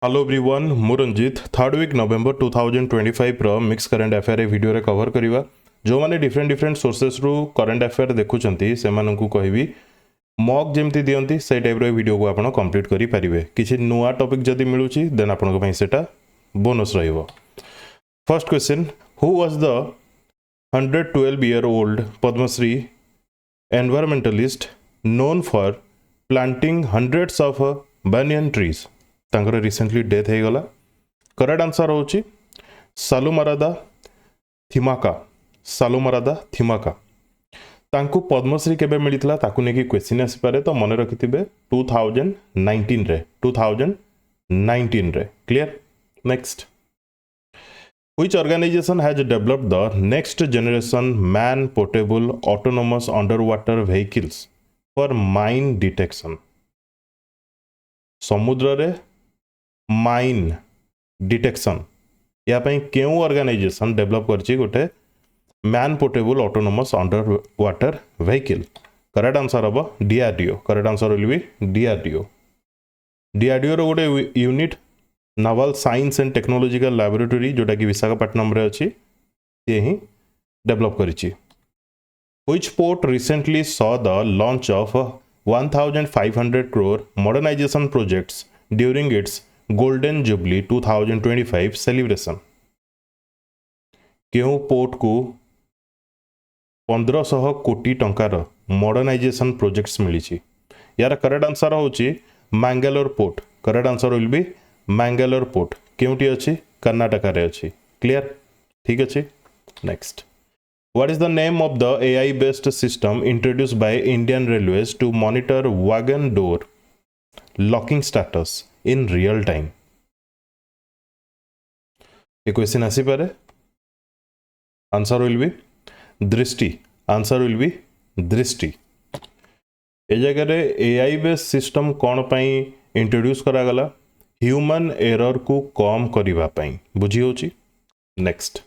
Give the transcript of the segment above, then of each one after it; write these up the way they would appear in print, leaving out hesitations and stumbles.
Hello everyone मु Ranjit third week नवेम्बर 2025 रो mix current affair video रे cover करिवा जो माने डिफरेंट सोर्सेस रु करंट अफेयर देखुचंती से माननकु कहबी मॉक जेमती दियंती से टाइप रो वीडियो को आपण कंप्लीट करि परिबे किछि नुवा टॉपिक जदी मिलुची देन आपण को पई सेटा बोनस रहइबो। First question who was the 112 year old Padmashri environmentalist known for planting hundreds of banyan trees तांकर रिसेंटली डेथ हो गला। करेक्ट आंसर होची सालुमरादा थिमाका। सालुमरादा थिमाका तांकु पद्मश्री केबे मिलितला ताकु नेकी क्वेश्चन आसी पारे तो मन रखिथिबे 2019 रे 2019 रे clear. Next Which organization has developed the next generation man portable autonomous underwater vehicles for mine detection? समुद्र रे माइन डिटेक्शन या पई केउ ऑर्गेनाइजेशन डेवलप करछि गोटे man portable autonomous under water vehicle. Correct answer हबो DRDO. Correct answer will be DRDO. DRDO रो गोटे unit naval science and technological laboratory जोटा कि विशाखापट्टनम रे अछि से ही डेवलप करिछि। Which port recently saw the launch of 1500 crore modernization projects during its Golden Jubilee 2025 celebration? केउ पोर्ट को 1500 कोटी टंकार मॉडर्नाइजेशन प्रोजेक्ट्स मिली। यार करेक्ट आंसर होची Mangalore port. Correct answer will be Mangalore port. केउटी अछि कर्नाटक रे अछि क्लियर ठीक अछि। Next What is the name of the AI based system introduced by Indian Railways to monitor wagon door locking status in real time? A question आसी पारे। Answer will B दृष्टि। Answer will B दृष्टि। ए जगह रे AI based system कौन पई introduce करा गला ह्यूमन एरर को कम करिवा पई बुझी होची। Next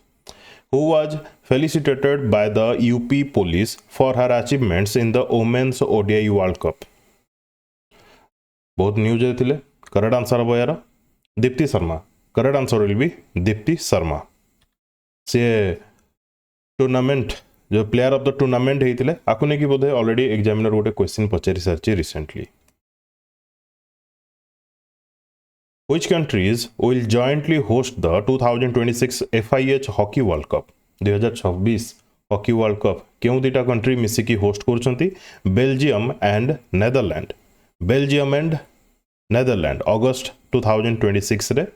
who was felicitated by the UP police for her achievements in the Women's ODI World Cup? बहुत न्यूज थे। करेक्ट आंसर हम यार Deepti Sharma. Correct answer will B Deepti Sharma. से टूर्नामेंट जो प्लेयर ऑफ द टूर्नामेंट होते आपको नहीं कि बोधे ऑलरेडी एग्जामिनर गोटे क्वेश्चन पचारि सारी recently. Which countries will jointly host the 2026 FIH Hockey World Cup? 2026 hockey world cup केउ दुटा कंट्री मिसिकी होस्ट करछंती Belgium and Netherland. Belgium and Netherland अगस्त 2026 रे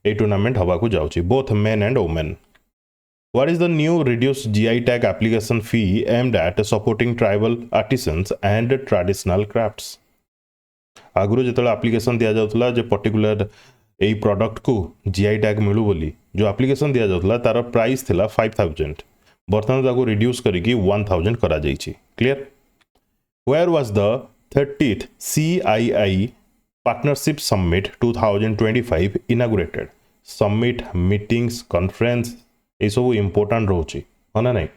ए टूर्नामेंट हवा को जाउची both men and women. What is the new reduced GI tag application fee aimed at supporting tribal artisans and traditional crafts? आगु जो एप्लिकेशन दि जाउतला जे पर्टिकुलर एई product को GI tag मिलू बोली जो एप्लिकेशन दि जाउतला तार प्राइस थिला 5000 बर्तमान ताको रिड्यूस करिकी 1000 करा जाइछि clear. Where was the 30th CII partnership summit 2025 inaugurated? Summit meetings conference ए सब इंपोर्टेंट रोची हना नहीं।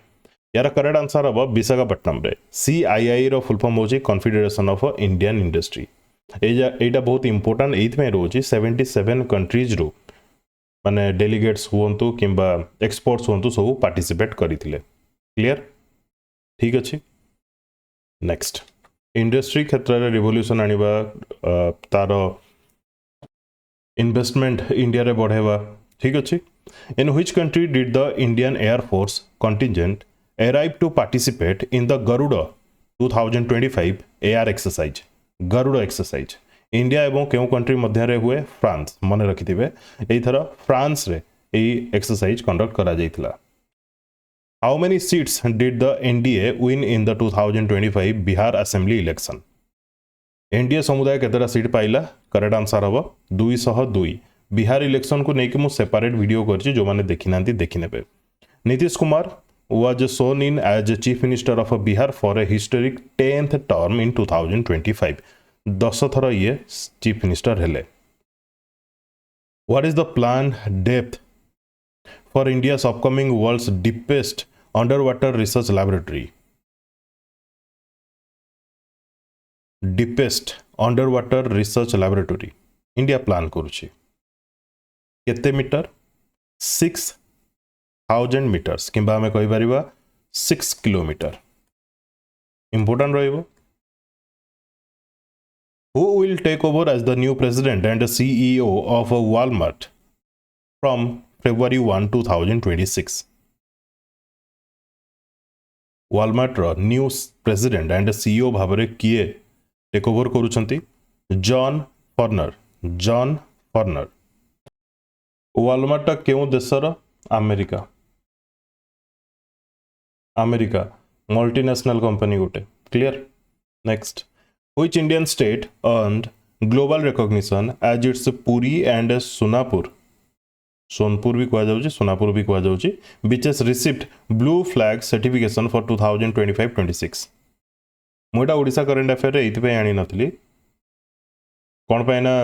यार करेक्ट आंसर हम विशाखापट्टनम रे। CII रो फुल फॉर्म होची कॉन्फेडरेशन ऑफ इंडियन इंडस्ट्री। एटा बहुत इंपोर्टेंट एथमे रोची 77 कंट्रीज रो माने डेलीगेट्स हुंतु किंबा एक्सपर्ट्स हुंतु सब पार्टिसिपेट करिथिले क्लियर ठीक अछि। नेक्स्ट इंडस्ट्री क्षेत्र रे रिवोल्यूशन आनिबा तार इन्वेस्टमेंट इंडिया रे बढ़ेबा ठीक अछि। In which country did the Indian air force contingent arrive to participate in the Garuda 2025 AR exercise? Garuda exercise India एवं केउ कंट्री मध्य रे हुए फ्रांस मन रखिथिबे एई थरा फ्रांस रे एई एक्सरसाइज कंडक्ट करा जाइतला। How many seats did the NDA win in the 2025 Bihar assembly election? NDA समुदाय केतरा सीट पाइला? करेक्ट आंसर हबो 202। बिहार इलेक्शन को नेकी मु सेपरेट वीडियो करछि जो माने देखि नांती देखि नेबे। Nitish Kumar was sworn in as Chief Minister of Bihar for a historic 10th term in 2025. 10 थर ये Chief Minister हेले। What is the planned depth for India's upcoming world's deepest underwater research laboratory? Deepest underwater research laboratory India plan करुछि केते metre 6000 metres किंबा आमे कहि परिबा 6 kilometre important रहिबो who will take over as the new president and CEO of Walmart from February 1 2026 Walmart रो new president and CEO भाबरे किए take over करूछंती John Furner Walmart केउ देशर अमेरिका मल्टीनेशनल कंपनी गोटे clear next which Indian state earned global recognition as its Puri and Sonpur भी कह जाउची सोनापुर भी कह जाउची which has received blue flag certification for 2025-26 मोटा ओडिशा करंट अफेयर रे इति पे आनी नथली कोन पे ना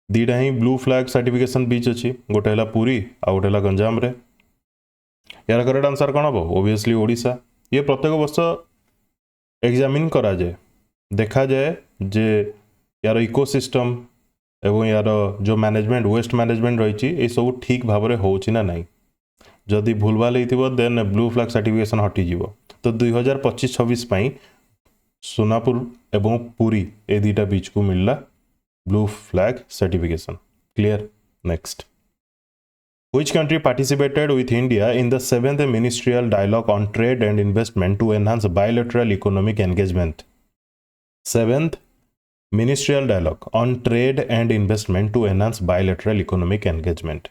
दीटा ही ब्लू फ्लैग सर्टिफिकेशन बीच अच्छी गोटे हला पुरी आ गोटे हला गंजाम रे यार करेक्ट आंसर कौन हम ओबियसली ओडिशा ये प्रत्येक वर्ष एग्जामिन करा जाए देखा जाए जे यार इकोसिस्टम एवं यार जो मैनेजमेंट वेस्ट मैनेजमेंट रही सब ठीक भाव में होची ना नहीं जदि भूलभाल होइथिबो देन ब्लू फ्लैग सर्टिफिकेशन हटिଯିବ तो 2025-26 पाई सोनापुर एवं पुरी ए दुटा बीच को मिलला blue flag certification clear next Which country participated with India in the 7th Ministerial Dialogue on Trade and Investment to enhance bilateral economic engagement? 7th Ministerial Dialogue on Trade and Investment to enhance bilateral economic engagement.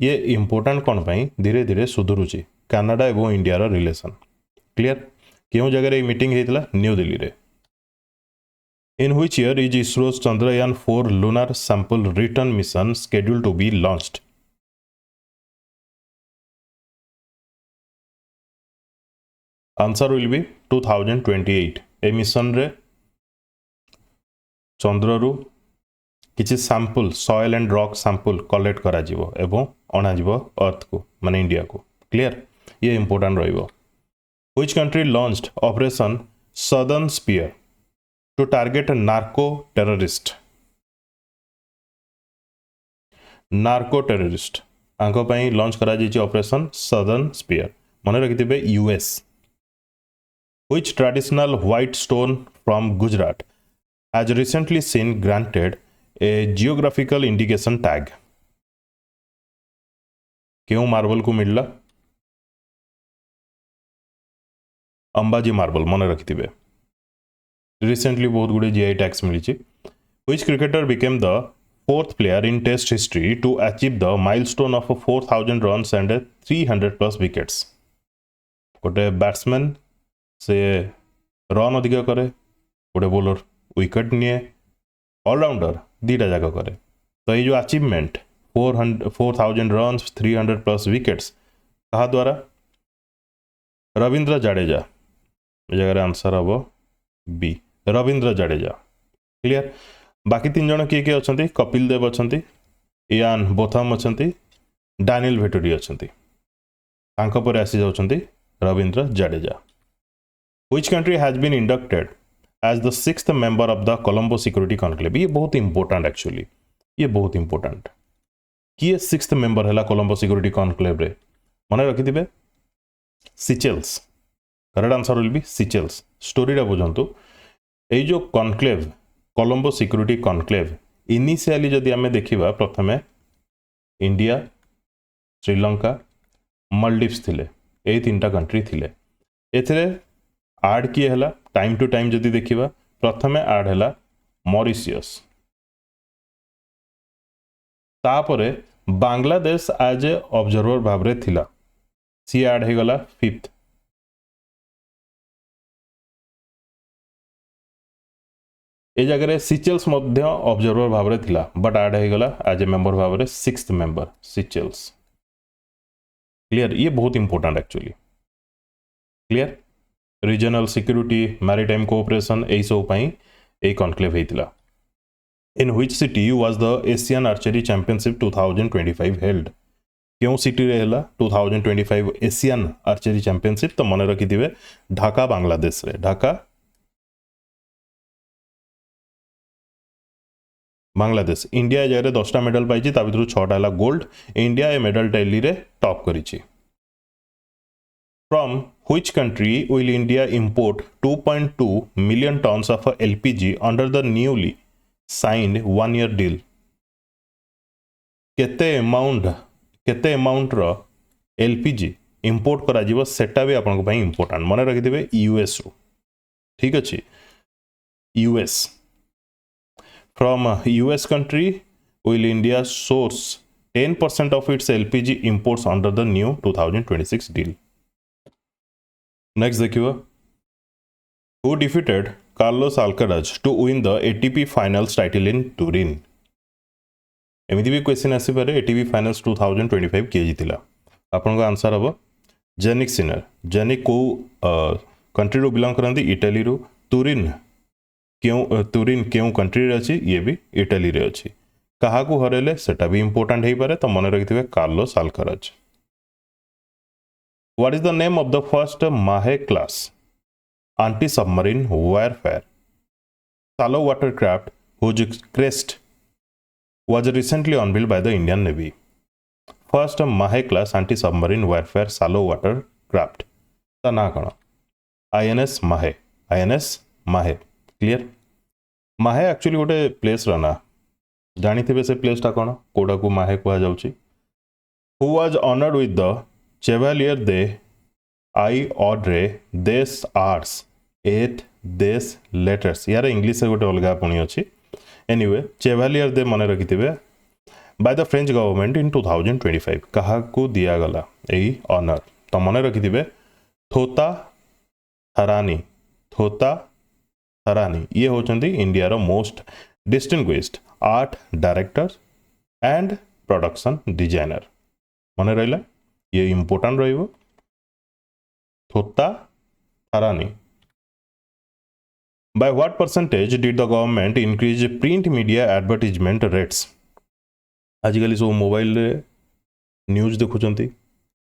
ये important कौन पाई धीरे धीरे सुधुरुची Canada एवं India रा relation clear क्यों जगह रे meeting हेतला new Delhi रे In which year is ISRO's Chandrayaan 4 lunar sample return mission scheduled to be launched? Answer will be 2028. A mission रे चंद्र रु किछि sample soil and rock sample collect करा जिवो एवं अणा जिवो अर्थ को माने इंडिया को क्लियर ये इंपोर्टेंट रहिबो which country launched operation Southern Spear to target narco terrorist आंको पई लॉन्च करा जिछि ऑपरेशन सदर्न स्पीयर मने रखिथिबे US Which traditional white stone from Gujarat has recently seen granted a geographical indication tag? क्यों marble को मिलला अंबाजी मार्बल मन रखिथिबे रिसेंटली बहुत गुडे जीआई टैग्स मिली Which cricketer became the 4th player in test history to achieve the milestone of 4000 runs and 300 plus wickets? गोटे batsman से रन अधिक करे गोटे बोलर विकेट निए ऑलराउंडर दीटा जाक करे तो ये जो अचीवमेंट 4000 रन्स 300 प्लस विकेट्स कहा द्वारा रविंद्र जाडेजा जगह आंसर हम बी रविंद्र जाडेजा क्लियर बाकी 3 जन किए किए अच्छा कपिल देव अच्छा इयान बोथम अच्छा डैनियल वेटोरी अच्छा पर आसी जाउछंती Ravindra Jadeja Which country has been inducted as the 6th member of the Colombo Security Conclave? ये बहुत इंपोर्टेंट एक्चुअली ये बहुत इंपोर्टेंट किए 6th मेंबर है कोलंबो सिक्योरिटी कॉन्क्लेव रे मन रखिथिबे Seychelles correct answer will be Seychelles story रा बुझंतु ए जो conclave Colombo security conclave initially जदि आमे देखिबा प्रथमे इंडिया श्रीलंका मालदीव्स थिले ए 3टा कंट्री थिले एथरे आड किए हला टाइम टू टाइम जदि देखिबा प्रथमे आड हला मॉरिशियस तापरे बांग्लादेश एज ए ऑब्जर्वर भाबरे थिला सी आड हे गला 5th ए जगह रे सिचेल्स मध्य ऑब्जर्वर भाबरे थिला बट आड हे गला एज ए मेंबर भाबरे 6th मेंबर सिचेल्स क्लियर ये बहुत important actually clear regional security maritime cooperation ए सब पई ए कॉन्क्लेव हेतिला in which city was the Asian archery championship 2025 held क्यों सिटी रे हला 2025 एशियन आर्चरी चैंपियनशिप तो मन रखि दिबे ढाका बांग्लादेश रे ढाका बांग्लादेश इंडिया जगह 10टा मेडल पाई ता भितर 6टा है गोल्ड इंडिया ए मेडल टैली रे टॉप करिछि from which country will India import 2.2 million tons of LPG under the newly signed 1-year deal केते अमाउंट रो एलपीजी इंपोर्ट करा जीवो सेटा भी आपन को भाई इंपोर्टेंट मन रखि देबे यूएस रो ठीक अछि US from US country will India source 10% of its LPG imports under the new 2026 deal next देखियो who defeated Carlos Alcaraz to win the ATP finals title in Turin एमती भी क्वेश्चन आसीपारे एटीपी फाइनल्स 2025 किए जीतिला आपन का answer हम Jannik Sinner genic को country रो belong करंती Italy रो Turin क्यों country रे अछि ये भी इटाली रे अछि कहा को हरेले सेटा भी इंपोर्टेंट हे पारे तो मन रखिथिबे Carlos Alcaraz what is the name of the first Mahe class anti submarine warfare shallow water craft whose crest was recently unveiled by the Indian Navy. First Mahe class anti-submarine warfare shallow water craft. ता ना कौन INS Mahe. INS Mahe. Clear? Mahe actually गोटे place रना जानी थे से place टा कौन कोडा को Mahe को आ जाउची. Who was honored with the Chevalier de I Ordre des Arts et des Letters. यार इंग्लिश से गोटे अलगा पुणी अछि. एनीवे चेवालियर दे मन रखिथिबे by the French government in 2025 कहा को दिया गला एई ऑनर तो मन रखिथिबे थोता हरानी ये होचंदी इंडिया रो most distinguished art director and production designer मन रहिला ये इंपोर्टेंट रहिबो थोता हरानी By what percentage did the government increase print media advertisement rates? आजिकली सब मोबाइल रे न्यूज देखुचंती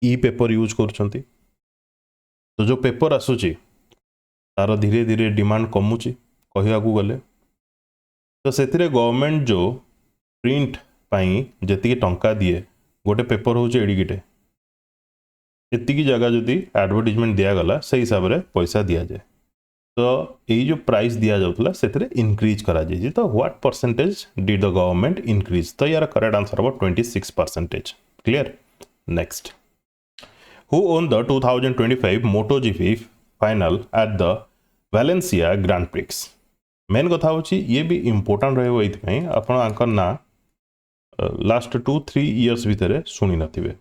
ई पेपर यूज करूचंती तो जो पेपर आसुची तार धीरे धीरे डिमांड कमुची कहवा को गले तो सेतिरे गवर्नमेंट जो प्रिंट पाई जति टंका दिए गोटे पेपर होचे एडिगिटे एतिकी जगह जदि एडवर्टाइजमेंट दिया गला से हिसाब रे पैसा दिया जाए तो यही जो प्राइस दिया जाउतला सेतरे इंक्रीज करा जाय तो what percentage did the government increase तो यार correct answer about 26% clear next who won the 2025 MotoGP final at the Valencia grand prix main कथा होची ये भी इंपोर्टेंट रहबो एथि आपण आंकर ना लास्ट 2-3 इयर्स भितरे सुनी नथिबे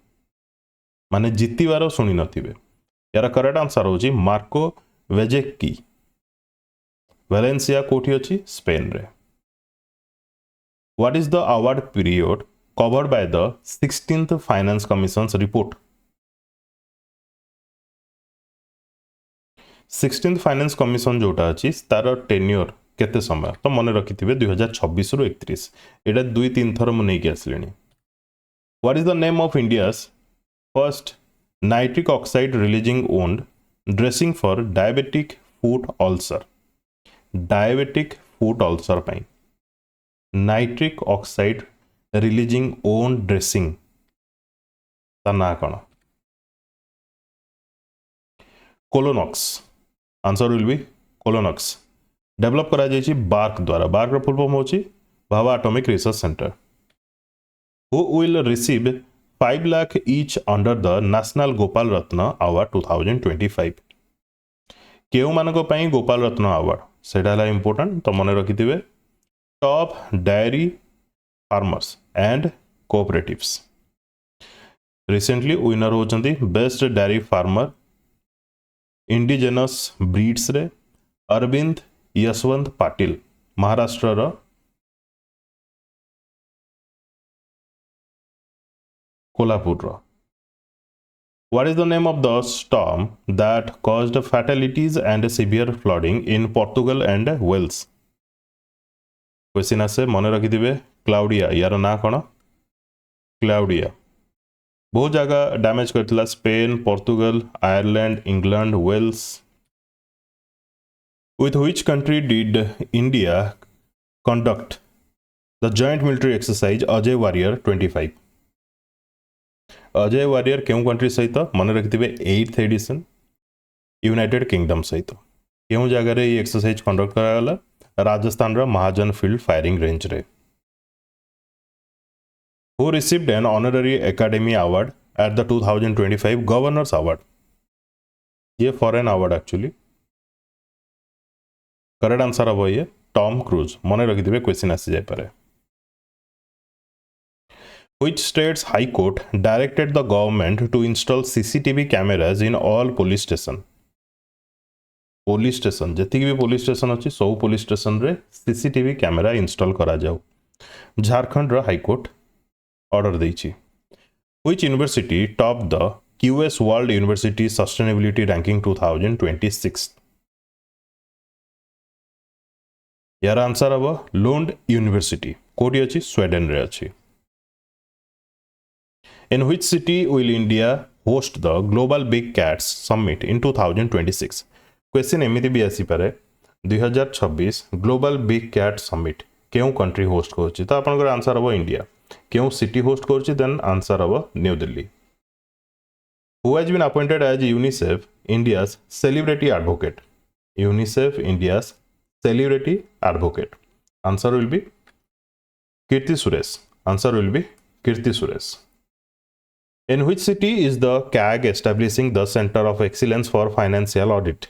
माने जितिवार सुनी नथिबे यार करेक्ट आंसर होची मार्को वेजेक्की वैलेंसिया कोठी अछि स्पेन रे what is the award period covered by the 16th finance commissions report 16th finance commission जोटा अछि तार टेन्योर केते समय तो मन रखिथिबे 2026 रु 31 एटा 2-3 थर म नै के आसलेनी what is the name of India's first nitric oxide releasing wound dressing for diabetic foot ulcer पाई nitric oxide releasing wound dressing ता ना कौन Colonox answer will be Colonox develop करा जायछि बार्क द्वारा बार्क रो फुल फॉर्म होछि Bhabha atomic research centre who will receive 5 lakh each under the national Gopal Ratna award 2025 केउ मानको पई गोपाल रत्न अवार्ड सेटा ला इंपोर्टेंट तो मन रखिथिबे top dairy farmers and cooperatives recently winner होचंती best dairy farmer indigenous breeds रे अरविंद यशवंत पाटिल महाराष्ट्र रो कोल्हापुर रो What is the name of the storm that caused fatalities and severe flooding in Portugal and Wales? Question आसे मन रखिथिबे Claudia यार ना कौन Claudia बहुत जगह डैमेज करथिला Spain Portugal Ireland England Wales with which country did India conduct the joint military exercise Ajeya warrior 25 Ajeya warrior केउ country सहित मन रखिथे 8th एडिशन यूनाइटेड किंगडम सहित केउ जगह रे एक्सरसाइज कंडक्ट करागला राजस्थान रा महाजन फील्ड फायरिंग रेंज रे who received an honorary academy award at the 2025 governors award ये foreign award actually correct answer हम ये टॉम क्रूज मन रखिथे क्वेश्चन आसी जाय पारे Which state's high court directed the government to install CCTV cameras in all police station? Police station जति भी police station अच्छी सब पुलिस स्टेशन रे सीसीटीवी कैमेरा इंस्टॉल करा जाऊ झारखंड रो हाई कोर्ट ऑर्डर देछि Which university topped the QS World University Sustainability Ranking 2026? यार आंसर अब लुंड यूनिवर्सिटी कोठी अछि स्वीडन रे अछि In which city will India host the Global Big Cats Summit in 2026? Question एमिति भी आसी पारे 2026 ग्लोबल बिग कैट समिट केउ कंट्री होस्ट करछि तो आपनकर आंसर हबो इंडिया केउ सिटी होस्ट करछि देन आंसर हबो new Delhi who has been appointed as UNICEF India's celebrity advocate UNICEF India's celebrity advocate answer will be Keerthy Suresh answer will be Keerthy Suresh In which city is the CAG establishing the Center of Excellence for Financial Audit?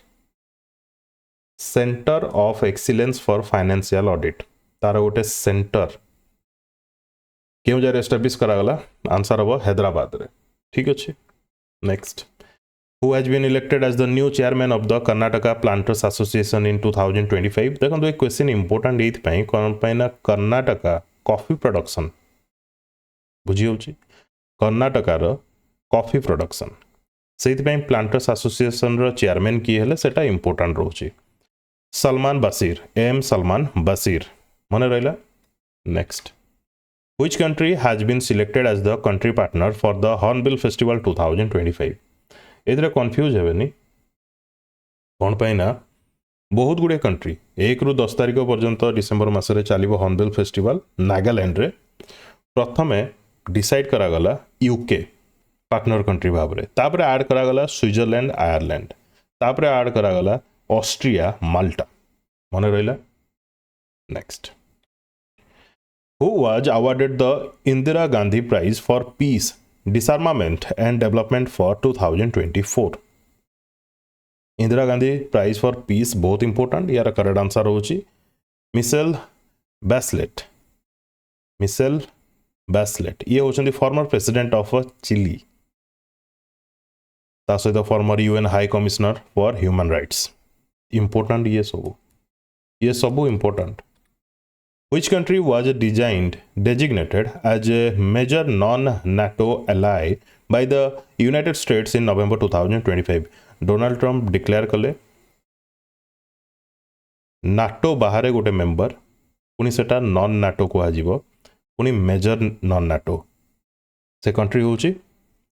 Center of Excellence for Financial Audit. तार गोटे centre क्यों जगह establish करागला answer हम हैदराबाद रे ठीक अच्छे next who has been elected as the new chairman of the Karnataka planters association in 2025 देखो ये क्वेश्चन इंपोर्टेंट एथपाई कौन पाई ना कर्नाटका कॉफी प्रोडक्शन बुझी होची कर्नाटकार कॉफी प्रोडक्शन से प्लांटर्स एसोसिएशन रो चेयरमैन किए हेले सेटा इंपोर्टेंट रोची सलमान बशीर एम सलमान बशीर मन रहा next Which country has been selected as the country partner for the Hornbill Festival 2025? एथरे confuse हेबेनी कौन पाई ना बहुत गुड़े कंट्री 1 ରୁ 10 तारिख पर्यंत डिसेंबर मासरे चलिबो हॉर्नबिल फेस्टिवल नागालैंड रे प्रथमे डिसाइड करागला यूके पार्टनर कंट्री भाव रे तापरे ऐड करागला स्विट्जरलैंड आयरलैंड तापरे ऐड करागला ऑस्ट्रिया माल्टा मन रहिला next who was awarded the Indira Gandhi prize for peace disarmament and development for 2024 Indira Gandhi prize for peace बहुत इंपोर्टेंट यार करेक्ट आंसर होची मिशेल बैसलेट ये होचंदी फॉर्मर प्रेसिडेंट ऑफ चिली ता सहित former UN high commissioner for human rights important ये सब important Which country was designated as a major non-NATO ally by the United States in November 2025? Donald Trump declare कले NATO बाहर गोटे member पुनी सेटा non NATO को पुनी major non NATO से कंट्री होची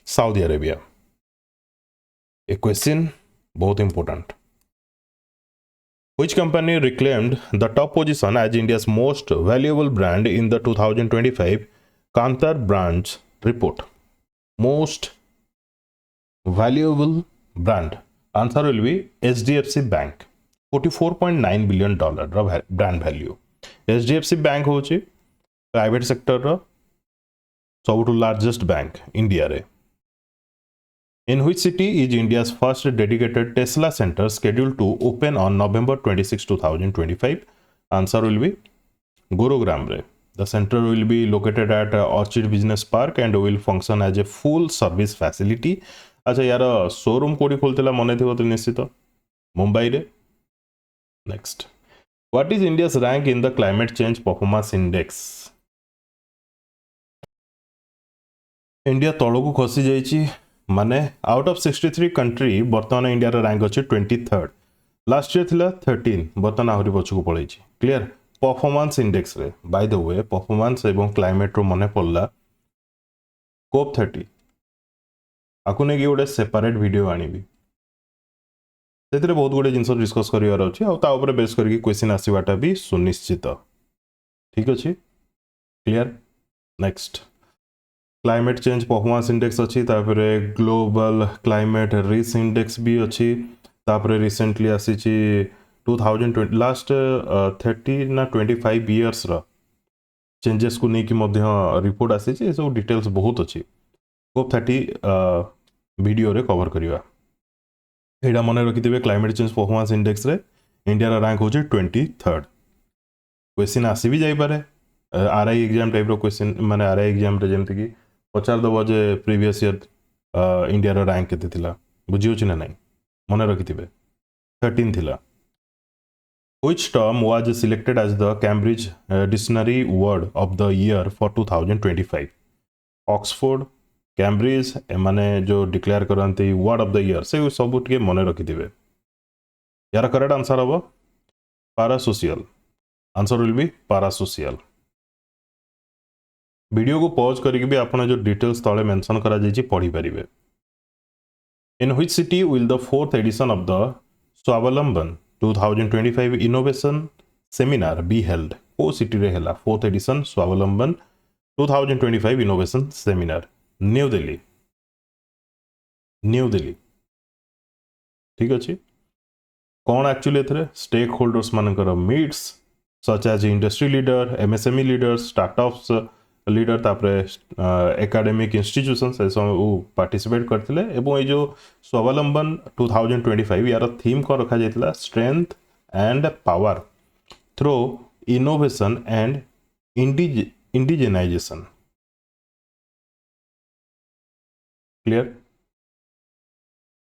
साउदी अरेबिया ए क्वेश्चन बहुत important Which company reclaimed the top position as India's most valuable brand in the 2025 Kantar Brands report? Most valuable brand. Answer will be HDFC Bank. $44.9 billion brand value. HDFC Bank होची private sector रो सबुठु largest bank India रे. In which city is India's first dedicated Tesla center scheduled to open on November 26, 2025? Answer will be Gurugram. The center will be located at Orchid Business Park and will function as a full service facility. अच्छा यार showroom कोडी खोलतेला मने थिबो तो निश्चित मुंबई रे next what is India's rank in the climate change performance index? India तळको खसी जाईची माने आउट ऑफ 63 कंट्री बर्तमान इंडिया रैंक अच्छे 23rd लास्ट ईयर थिला 13 बर्तमान आहरी पछकु पळैछि क्लियर परफॉर्मेंस इंडेक्स रे बाय द वे परफॉर्मेंस एवं क्लाइमेट रो मने पड़ला कोप 30 आकु ने कि गोटे सेपरेट वीडियो आनिबी सेतरे बहुत गुडे जिंस डिस्कस करिवार अछि आ ता ऊपर बेस करके क्वेश्चन आसीबाटा भी सुनिश्चित ठीक अछि clear next climate change performance index अच्छी ग्लोबल क्लाइमेट रिस्क इंडेक्स भी अच्छी रिसेंटली आसी 2020 लास्ट 30 ना 25 इयर्स रा चेंजेस को लेकिन रिपोर्ट आसी सब डिटेल्स बहुत अच्छी को 30 वीडियो रे कवर करवा यहाँ मन रखिथे क्लाइमेट चेंज परफॉर्मेंस इंडेक्स रे इंडिया रैंक हो 23rd क्वेश्चन आसी भी जापे आरआई एग्जाम टाइप क्वेश्चन माने आरआई एग्जाम रे जेमति कि पचार दब जे प्रीवियस ईयर इंडिया रैंक केते बुझी ना नहीं मन रखिथे 13 थिला Which term was selected as the Cambridge Dictionary Word of the Year for 2025? Oxford, Cambridge एमाने जो डिक्लेयर करते वर्ड ऑफ द ईयर से सब टे मन रखिथे यार करेक्ट आंसर हम पारासोशियल आंसर विल बी पारासोशियल वीडियो को पॉज करके भी आपन जो डिटेल्स तले मेंशन करा जायछि पढ़ी परिबे in which city will the 4th edition of the Swavalamban 2025 innovation seminar be held को सिटी रे हला 4th एडिशन स्वावलंबन 2025 इनोवेशन सेमिनार न्यू दिल्ली ठीक अच्छे कौन एक्चुअली एथरे स्टेक होल्डर्स मानकर meets such as industry leader MSME leader startups leader तापरे एकेडमिक इंस्टीट्यूशन से सब पार्टिसिपेट करते ये जो स्वावलंबन 2025 यार थीम कौन रखा जाता strength and power through innovation and indigenisation clear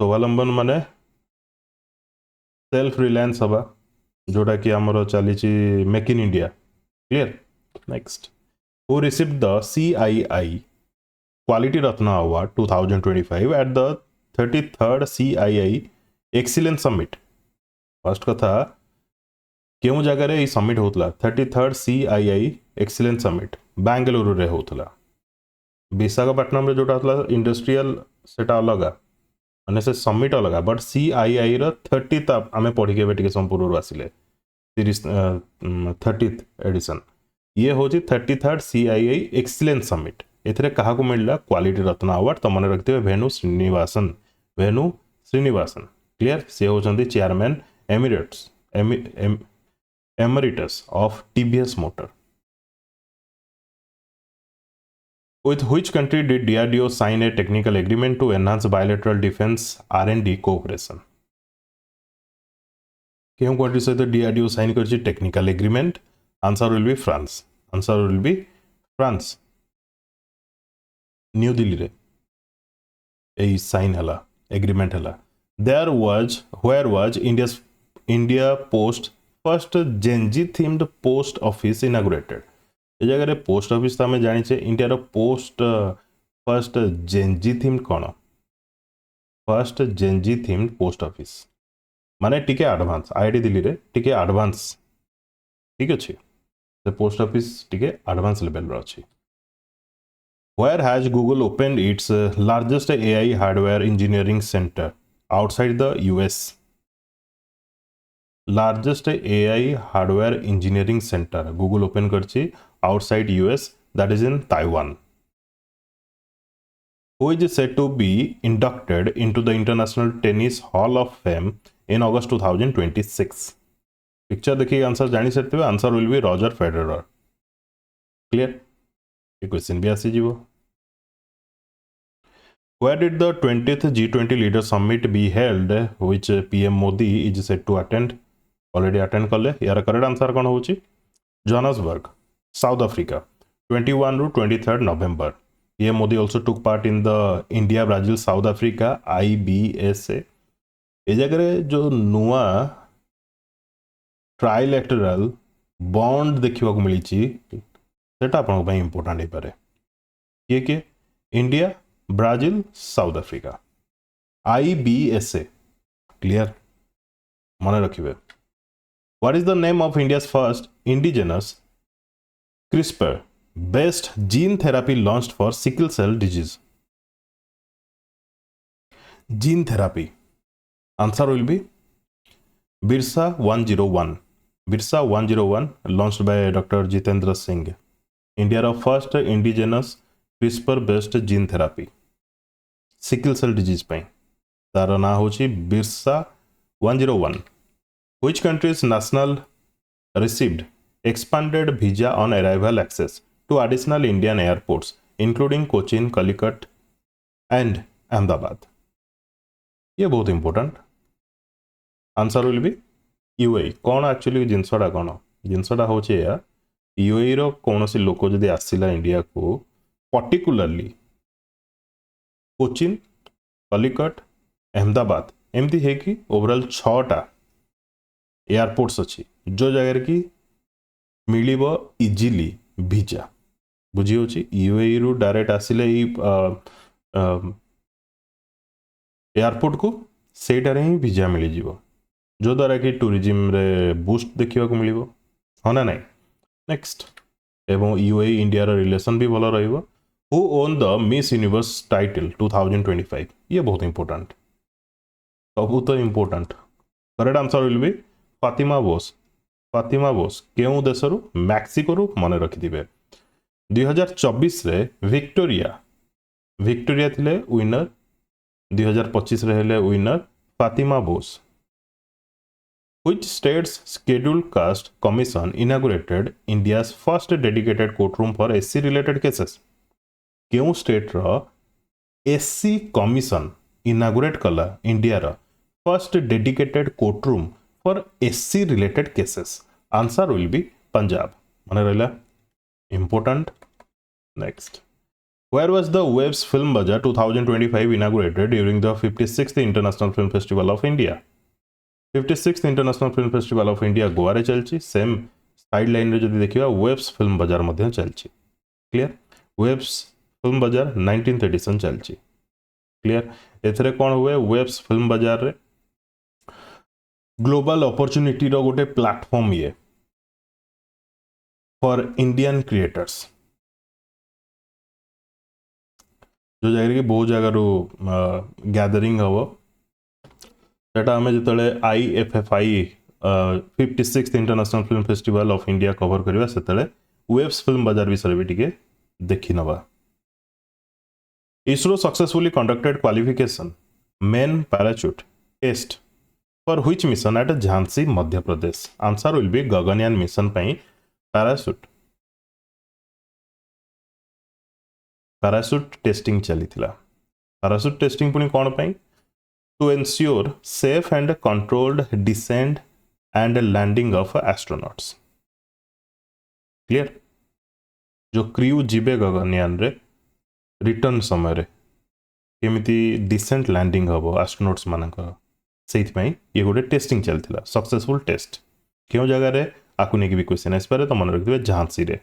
Swavalamban माने सेल्फ रिलायंस हवा जोटा कि आमर चली make in India clear next who received the CII Quality Ratna Award 2025 at the 33rd CII Excellence Summit first कथा क्यों जगह रे समिट होतला 33rd CII Excellence Summit Bengaluru रे होतला विशाखापट्टनम रे जोटा होतला इंडस्ट्रियल सेटा अलग माने से समिट अलग बट CII रो 30th आमे पढ़ी के बेटी के संपूर्ण आसिले सीरीज 30th एडिशन ये हूँ 33rd CII एक्सीलेंस समिट एथरे कहा को मिलला क्वालिटी रत्न अवार्ड तो मन रखते वेणु श्रीनिवासन क्लियर से होचंदी chairman emeritus of TVS motor With which country did DRDO sign a technical agreement to enhance bilateral defense R&D cooperation? क्यों कंट्री से DRDO साइन कर technical agreement answer will be France New Delhi रे ए साइन हला agreement हला where was India post first Gen Z themed post office inaugurated ए जगह post office तो आम जाने India post first Gen Z themed कौन first Gen Z themed post office माने टिके एडवांस आईआईटी दिल्ली रे टिके एडवांस ठीक अच्छे पोस्ट ऑफिस टिके एडवांस लेवल रो अछि Where has Google opened its largest AI hardware engineering center outside the US? Largest AI hardware engineering center Google open करछि outside US, that is in Taiwan. Who is said to be inducted into the International Tennis Hall of Fame in August 2026? Picture देखिए answer जानी सकते हो answer will B Roger Federer clear ये question भी आसी जीवो Where did the 20th G20 Leader Summit be held which PM Modi is set to attend already attend कले यार करेक्ट आंसर कौन होची Johannesburg south Africa 21 to 23rd November PM Modi also took part in the India Brazil South Africa IBSA ए जगह जो नुआ trilateral bond देखा मिली important हो पारे किए India Brazil South Africa IBSA clear मन रखिए what is the name of India's first indigenous CRISPR based gene therapy launched for sickle cell disease gene therapy answer will be Birsa 101 launched by Dr. Jitendra Singh India first indigenous CRISPR based gene therapy sickle cell disease पाई तार ना हूँ Birsa 101 which country's national received expanded visa on arrival access to additional Indian airports including Cochin, Calicut and Ahmedabad. ये बहुत important answer will B UAE कौन actually जिनसटा कौन जिनसटा हूँ या यूएई रो कौन सी लोक जदि आसिला इंडिया को पर्टिकुलरली कोचिन कलिकट अहमदाबाद एमती है कि ओवरऑल 6टा एयरपोर्ट्स अच्छी जो जगह की मिलिबो इजिली भिजा बुझी होची यूएई रु डायरेक्ट आसिले एयरपोर्ट को सेटारे ही भिजा मिल जिवो जो द्वारा कि टूरिज्म रे बूस्ट देखिबा को मिलिबो हो ना नहीं नेक्स्ट एवं यूएई इंडिया रो रिलेशन भी भलो रहइबो who won the Miss Universe title 2025 ये बहुत इंपोर्टेंट सब तो important correct answer will be Fatima Bosch केउं देशरू मैक्सिको मन रखिथिबे 2024 रे विक्टोरिया थिले विनर 2025 रे हेले winner Fatima Bose Which state's scheduled caste commission inaugurated India's first dedicated courtroom for SC related cases केउं स्टेट रो SC कमिशन इनागुरेट कला इंडिया रो first dedicated courtroom for SC related cases answer will be Punjab मन रहला important next Where was the Waves Film Bazaar 2025 inaugurated during the 56th International Film Festival of India 56th international film festival of India Goa रे चलची same side line रे जदि देखिबा webs film बाजार मध्य चलची clear webs film बाजार 19th addition चलची clear एथरे कोन हुए webs film बाजार रे global opportunity रो गोटे प्लेटफॉर्म ये फॉर इंडियन क्रिएटर्स जो जगह की बहुत जगह रो गैदरिंग हबो सेटा आम जो IFFI 56th international film festival of India cover करवा से वेब्स फिल्म बाजार विषय भी टिके देखि नबा ISRO successfully conducted qualification main parachute test for which mission at Jhansi Madhya Pradesh answer will be Gaganyaan mission पई पैराशूट टेस्टिंग चलीथिला पैराशूट टेस्टिंग पुनी कोन पई to ensure safe and controlled descent and landing of astronauts clear जो क्रू जीवे गगनयान रे रिटर्न समय रे केमिति डिसेंट लैंडिंग हबो एस्ट्रोनॉट्स मानकर सेइत पई ये गोटे टेस्टिंग चलथिला सक्सेसफुल टेस्ट केउ जगह रे आकु नेकी भी क्वेश्चन आइस पारे तो मन रखिबे झांसी रे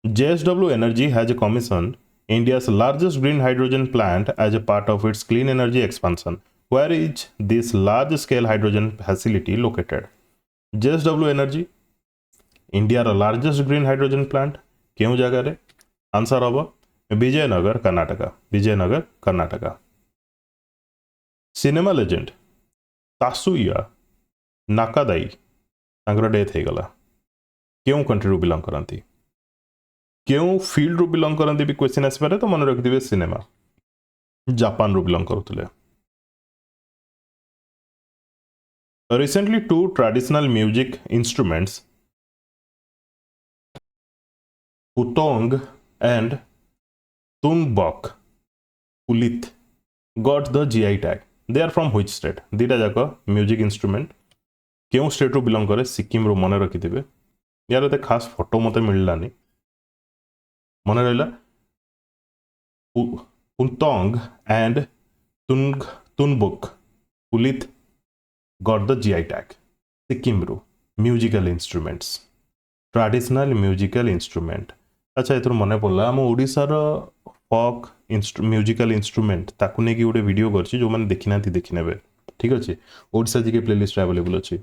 JSW Energy has commissioned India's largest green hydrogen plant as a part of its clean energy expansion. Where is this large-scale hydrogen facility located? JSW Energy, India's largest green hydrogen plant, क्यों जगह रे? Answer होगा Vijayanagar Karnataka. Cinema legend तासुया नाकादाई तांकर death हो गला क्यों country रू belong करती क्यों फील्ड रू बिलोंग करती भी क्वेश्चन आसपे तो मन रखिथे सिनेमा जापान रू बिलोंग करुले recently 2 traditional music instruments Putong and Tungbuk Pulit got the GI tag they are from which state दीटा जाक म्यूजिक इंस्ट्रूमेंट क्यों स्टेट रू बिलोंग करे सिक्किम रू मन रखिथे यार एते खास फोटो मते मिललानी मन रहा Putong and Tungbuk Pulit got the GI tag Sikkim रू musical instruments traditional musical instrument अच्छा एथर मन पड़ा आम ओडिशार फॉक म्यूजिकल इंस्ट्रूमेंट ताकू नहीं गोटे वीडियो करछि जो माने देखि नाथि देखि नेबे ठीक अछि Odisha G K playlist available अछि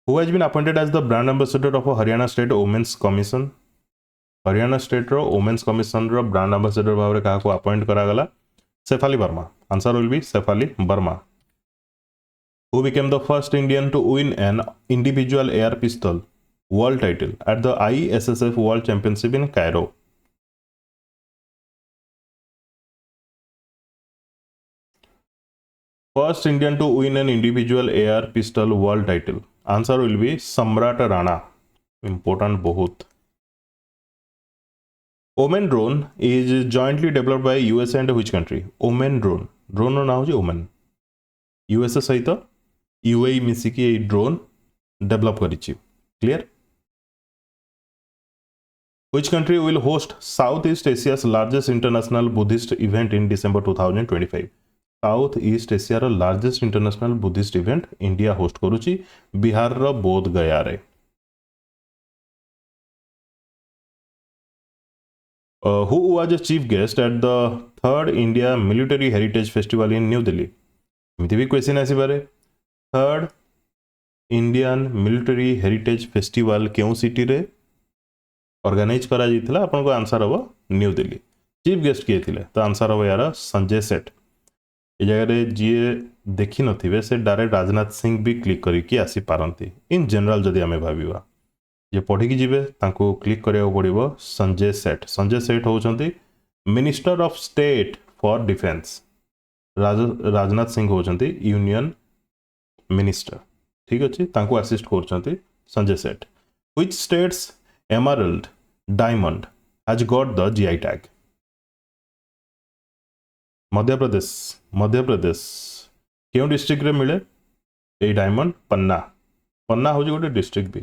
who has been appointed as the brand ambassador of Haryana state women's commission Haryana state रो वुमेन्स कमिशन रो ब्रांड एम्बेसडर भाव रे काहा को अपॉइंट करा गला Shefali Verma answer will be Shefali Verma who became the first Indian to win an individual air pistol world title at the ISSF World Championship in Cairo? First Indian to win an individual air pistol world title. Answer will be Samrat Rana. Important बहुत. Omen drone is jointly developed by US and which country? Omen drone. Drone ना हो Omen. US सहित UAE मिसिकी ए drone develop करिछि. Clear? Which country will host Southeast Asia's largest international Buddhist event in December 2025? South east एशियार largest international Buddhist event India host करुच्ची बिहार बोध गया रे. Who was a chief guest at the third India military heritage festival in New Delhi? एमती भी question आसपे. Third Indian military heritage festival क्यों city रे organise करा जाइथिला? आपनको आंसर हम न्यू दिल्ली. चीफ गेस्ट किए थिले? तो आंसर हम यार संजय सेठ. ये जगह जी देखी नथिबे से डायरेक्ट राजनाथ सिंह भी क्लिक करके आसी पारंती. इन जनरल जदि आमे भाबिबा जे पढ़ी जिबे तांको क्लिक करिया पड़िबो संजय सेठ. संजय सेठ होउछंती minister of state for defence. Rajnath Singh होउछंती यूनियन मिनिस्टर. ठीक अछि, तांको असिस्ट करछंती Sanjay Seth. Which state's emerald diamond has got the GI tag? Madhya Pradesh. Madhya Pradesh क्यों डिस्ट्रिक्ट रे मिले ए डायमंड? पन्ना. पन्ना हो गोटे डिस्ट्रिक्ट भी.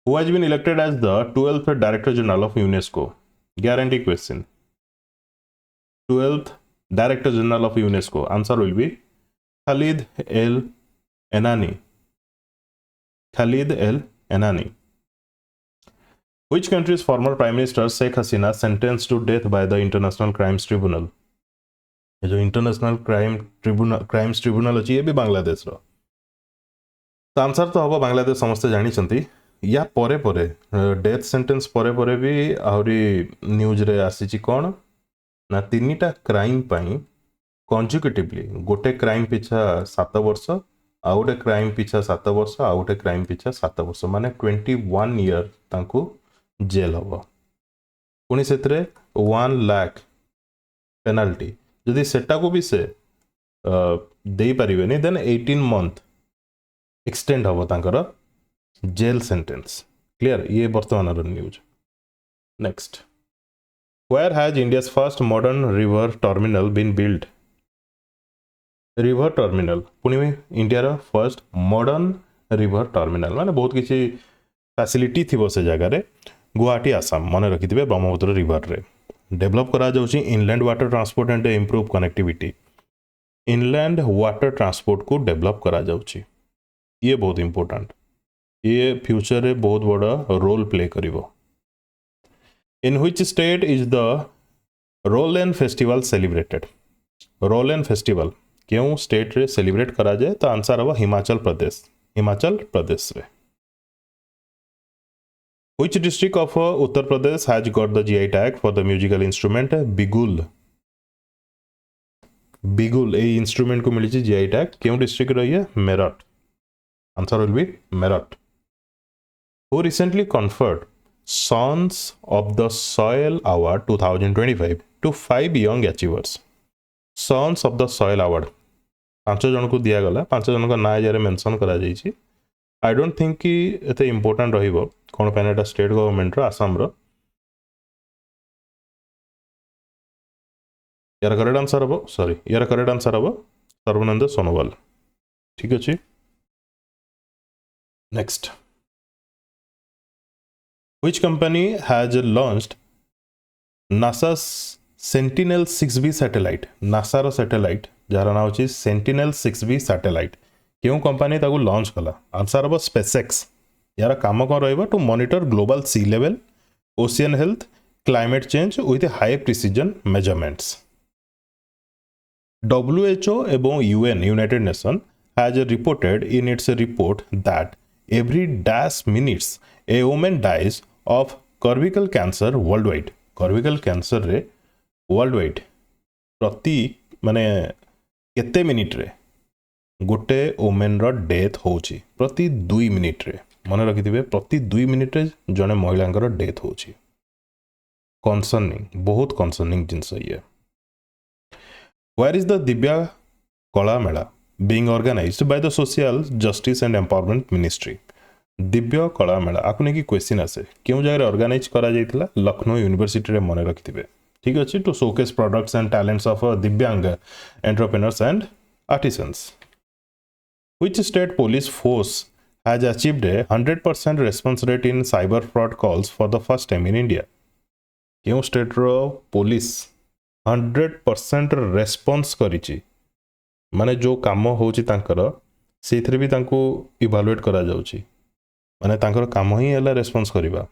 Who has been elected as the 12th director general of UNESCO? Guarantee question. 12th director general of UNESCO. Answer will be Khaled El Enany. Khaled El Enany. Which country's former Prime Minister Sheikh Hasina sentenced to death by the International Crimes Tribunal? ये जो international crimes tribunal अच्छी ये भी बांग्लादेश रो. तो answer तो हम बांग्लादेश समस्ते जानी. या परे परे डेथ सेंटेंस परे परे भी आहरी न्यूज रे आसी कौन ना तीनटा क्राइम पाई कंजिक्यूटिवली गोटे क्राइम पिछा 7 वर्ष, आउ गोटे क्राइम पिछा 7 वर्ष, आउ गोटे क्राइम पिछा 7 वर्ष, माने 21 ईयर तांको जेल हम. पुणी से 1 लाख पेनाल्टी. जदि सेटा को भी से दे पारे देन 18 मंथ एक्सटेंड हम तांकर जेल सेंटेंस. क्लियर? ये वर्तमान news. Next, where has India's first modern river terminal been build? River terminal पुणी India first modern river terminal माने बहुत किसी फैसिलिटी थी से जगार गुवाहाटी आसाम मन रखी थे ब्रह्मपुत्र रिवर रे डेवलप करा जाउची inland water transport and improve connectivity. Inland water transport को डेवलप करा जाउची. ये बहुत इंपोर्टेंट. ये फ्यूचर रे बहुत बड़ा रोल प्ले करिवो. In which state is the Rolen festival celebrated? Rolen festival क्यों स्टेट रे सेलिब्रेट करा जाए? तो आंसर हम हिमाचल प्रदेश. हिमाचल प्रदेश रे. Which district of Uttar Pradesh has got the GI tag for the musical instrument Bigul? Bigul A instrument को मिली GI tag क्यों district रही है? Meerut. Answer will B Meerut. Who recently conferred Sons of the Soil Award 2025 to 5 young achievers? Sons of the Soil Award 5 जन को दिया गला. 5 जन का ना जरे मेंशन करा जाइछि. आई डोंट थिंक कि एते इंपोर्टेंट रहिबो कोन पैन स्टेट गवर्नमेंट रो आसाम रो. यार करेक्ट आंसर हम यार करेक्ट आंसर हम सर्वानंद सोनोवाल. ठीक अच्छे. Next, which company has launched NASA Sentinel 6B satellite? NASA रो सैटेलाइट जार ना होची सेंटिनेल 6B सैटेलाइट क्यों कंपनी ताको लॉन्च कला? आंसर हम स्पेसएक्स. यार काम कौन रहिबा? To monitor global sea level, ocean health, climate change with high precision measurements. WHO एवं UN United Nation has reported in its report that every dash minutes a women dies of cervical cancer worldwide. Cervical cancer रे world wide प्रति माने केते minute रे गोटे women रो death होची प्रति 2 minute रे मन रखिथिबे प्रति 2 मिनिट रे जने महिलांकर डेथ होची कंसर्निंग बहुत कंसर्निंग जिंस ये वेयर इज द दिव्या कला मेला being organized by the social justice and empowerment ministry Divya कला मेला आपको नहीं क्वेश्चन आसे क्यों जगह ऑर्गेनाइज करा जाइथिला लखनऊ यूनिवर्सिटी रे मन रखिथिबे ठीक अछि to showcase products and talents of Divyang entrepreneurs and artisans which state police force has achieved a 100% response rate in cyber fraud calls for the first time in India क्यों स्टेट रो police 100% response करिछि माने जो काम होची तांकर सेथरे भी तांको evaluate करा जाउची माने तांकर काम ही हला रेस्पॉन्स करिबा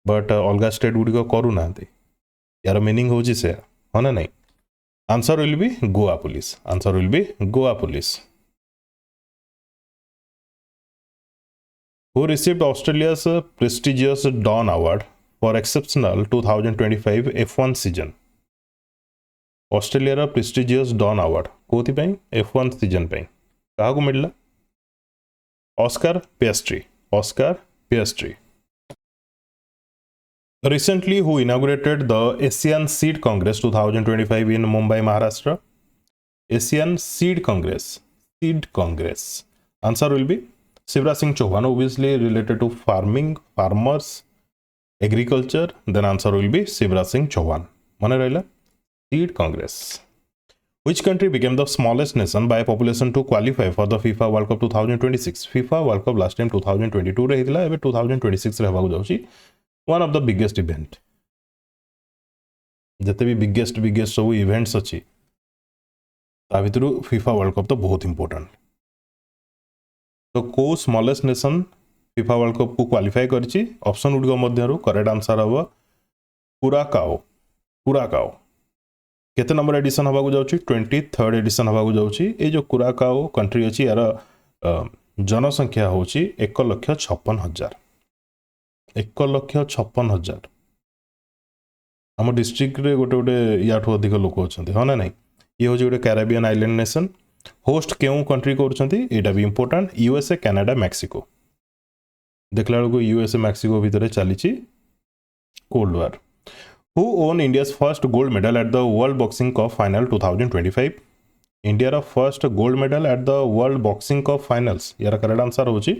बट अलगा स्टेट गुडी को करू नांती यार मीनिंग होची से हना नहीं answer will B Goa police answer will B Goa police who received Australia's prestigious Dawn Award for exceptional 2025 F1 season Australia prestigious Don award कोथि पई F1 सीजन पई काहा को मिलला Oscar Piastri recently who inaugurated the Asian Seed Congress 2025 in Mumbai Maharashtra Asian Seed Congress answer will be Shivraj Singh Chouhan obviously related to farmers agriculture then answer will be Shivraj Singh Chouhan माने रहला Seed Congress. Which country became the smallest nation by population to qualify for the FIFA World Cup 2026? FIFA World Cup last time 2022 रे हितला एबे 2026 रे हबाकू जाउची one of the biggest event. जते भी biggest सब events अछि ता भितरु FIFA World Cup तो बहुत इंपोर्टेंट तो को smallest nation FIFA World Cup को क्वालिफाई करछि ऑप्शन गुडी मध्यरु करेक्ट आंसर हबो कुराकाओ केते नंबर एडिशन हवा को जाउची 23rd एडिशन हवा को जाउची ए जो कुराकाओ कंट्री अछि यार जनसंख्या होची 1,56,000 1,56,000 हम डिस्ट्रिक्ट रे गोटे गोटे याठो अधिक लोक अछंती हो ना नहीं ये होची गोटे कैरेबियन आइलैंड नेशन होस्ट केउ कंट्री करछंती एटा भी इंपोर्टेंट यूएसए कनाडा मैक्सिको देखला को यूएसए मैक्सिको भीतर चलीची cold war Who won India's first gold medal at the World Boxing Cup Final 2025? India first gold medal at the World Boxing Cup Finals. यार correct answer होची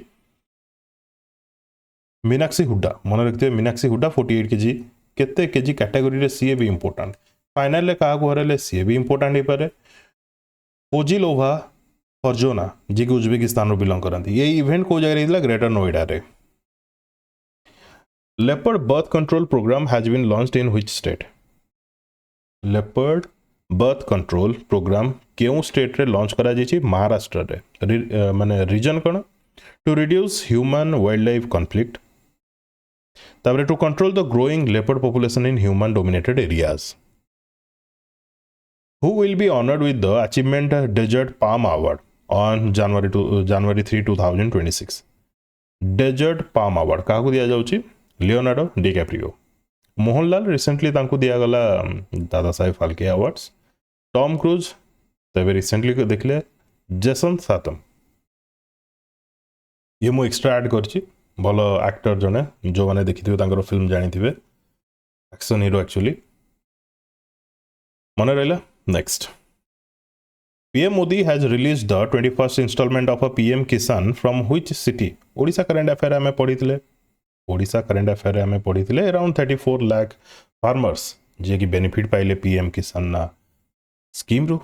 मीनाक्षी हुड्डा मन रखते Meenakshi Hooda 48 KG केते KG category रे CA भी important final ले काहा को हरले सीए भी इंपोर्टेंट हे पारे ओजिलोवा फर्जोना जे कि उज्बेकिस्तान रो बिलोंग करंती ये इवेंट को जगह रहिला ग्रेटर नोएडा रे Leopard birth control program has been launched in which state? Leopard birth control program केउ स्टेट रे लॉन्च करा जायछि महाराष्ट्र रे माने रीजन कोन to reduce human wildlife conflict ताबरे to control the growing leopard population in human dominated areas who will be honored with the achievement desert palm award on January 3 2026 desert palm award काहा को दिया जाउछि Leonardo DiCaprio Mohanlal recently तांको दिया गला Dada Saheb Phalke awards Tom cruise तबे recently को देखले Jason सातम ये मो एक्स्ट्रा ऐड करछि भलो एक्टर जने जो माने देखिथिबे तांकर फिल्म जानिथिबे एक्शन हीरो एक्चुअली मने रहला next PM Modi has released the 21st instalment of a PM Kisan from which city Odisha current affair में पढ़िथिले ओडिशा करंट अफेयर में पढ़ी अराउंड 34 लाख फार्मर्स जे कि बेनिफिट पाइले पीएम किसान ना स्कीम रु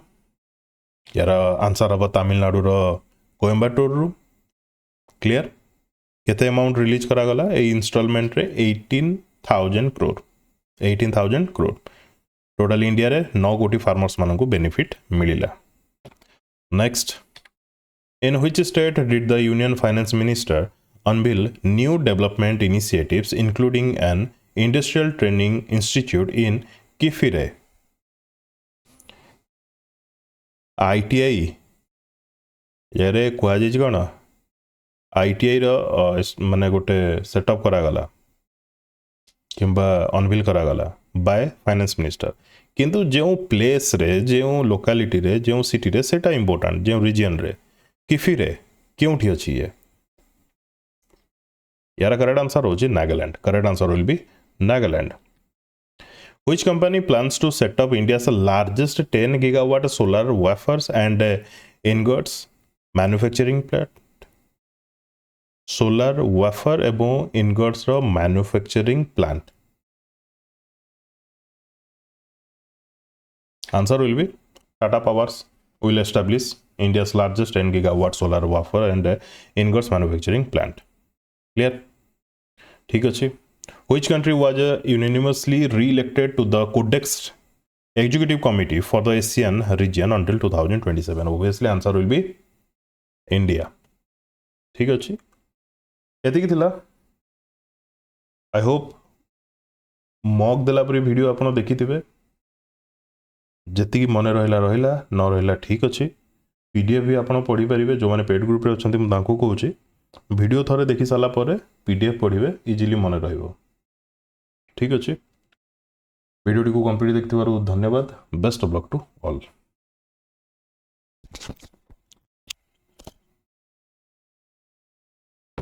यार आंसर हम तमिलनाडु रो कोयम्बाटूर रु क्लियर केते अमाउंट रिलीज करा गला ए इंस्टॉलमेंट रे 18,000 करोड़ टोटल इंडिया रे 9 कोटी फार्मर्स मानन को बेनिफिट मिलिला next in which state did the union finance minister unveil new development initiatives including an industrial training institute in Kifire. ITI यारे कुआजे कौन ITI रो माने गोटे सेटअप करा गला किंबा अनविल करा गला बाय फाइनेंस मिनिस्टर किंतु जो प्लेस रे जो लोकालिटी रे जो सिटी रे सेटा इंपोर्टेंट जो रीजन रे किफिरे क्योंठी अच्छी ये यार करेक्ट आंसर हो Nagaland correct answer will B Nagaland Which company plans to set up India's largest 10 gigawatt solar wafers and ingots manufacturing plant? Solar wafer एवं ingots row manufacturing plant. Answer will be Tata Powers will establish India's largest 10 gigawatt solar wafer and ingots manufacturing plant. Clear? ठीक अच्छी. Which country was unanimously re-elected to the Codex Executive Committee for the ASEAN region until 2027? Obviously, answer will be India. ठीक अच्छी. ଏତିକି ଥିଲା I Hope mock ଦେଲା ପରେ video ଆପଣ ଦେଖିଥିବେ ଯେତିକି ମନେ ରହିଲା ରହିଲା ନ ରହିଲା ଠିକ୍ ଅଛି PDF ବି ଆପଣ ପଢ଼ିପାରିବେ ଯେଉଁମାନେ ପେଡ୍ ଗ୍ରୁପ୍ରେ ଅଛନ୍ତି ମୁଁ ତାଙ୍କୁ କହୁଛି ଭିଡ଼ିଓ ଥରେ ଦେଖି ସାରିଲା ପରେ PDF ପଢ଼ିବେ ଇଜିଲି ମନେ ରହିବ ଠିକ୍ ଅଛି ଭିଡ଼ିଓଟିକୁ କମ୍ପ୍ଲିଟ୍ ଦେଖିଥିବାରୁ ଧନ୍ୟବାଦ best of luck to all